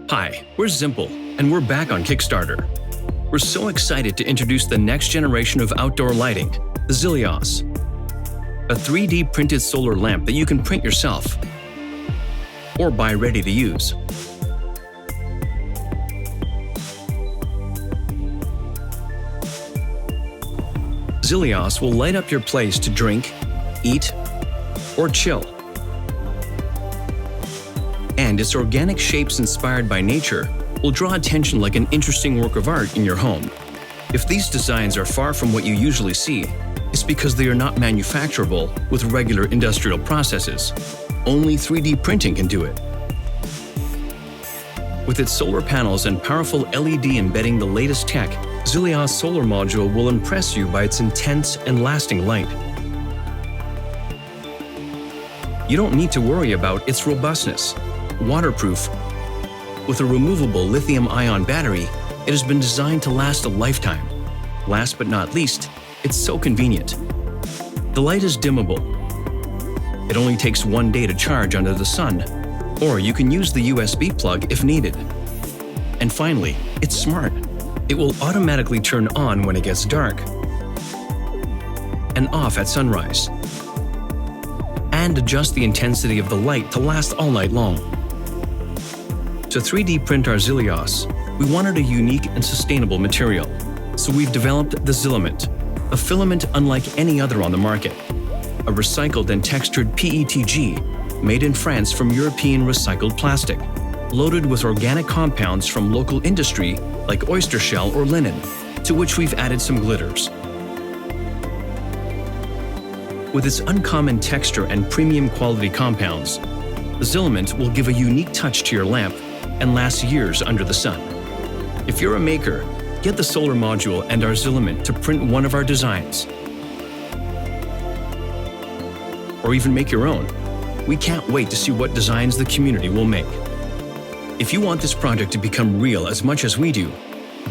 Hi, we're Zimple, and we're back on Kickstarter. We're so excited to introduce the next generation of outdoor lighting, the Zilios. A 3D printed solar lamp that you can print yourself or buy ready to use. Zilios will light up your place to drink, eat, or chill. And its organic shapes inspired by nature will draw attention like an interesting work of art in your home. If these designs are far from what you usually see, it's because they are not manufacturable with regular industrial processes. Only 3D printing can do it. With its solar panels and powerful LED embedding the latest tech, Zilios solar module will impress you by its intense and lasting light. You don't need to worry about its robustness. Waterproof. With a removable lithium-ion battery, it has been designed to last a lifetime. Last but not least, it's so convenient. The light is dimmable. It only takes 1 day to charge under the sun, or you can use the USB plug if needed. And finally, it's smart. It will automatically turn on when it gets dark and off at sunrise, and adjust the intensity of the light to last all night long. To 3D print our Zilios, we wanted a unique and sustainable material, so we've developed the Zilament, a filament unlike any other on the market, a recycled and textured PETG made in France from European recycled plastic, loaded with organic compounds from local industry like oyster shell or linen, to which we've added some glitters. With its uncommon texture and premium quality compounds, the Zilament will give a unique touch to your lamp and last years under the sun. If you're a maker, get the solar module and our Zilament to print one of our designs, or even make your own. We can't wait to see what designs the community will make. If you want this project to become real as much as we do,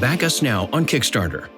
back us now on Kickstarter.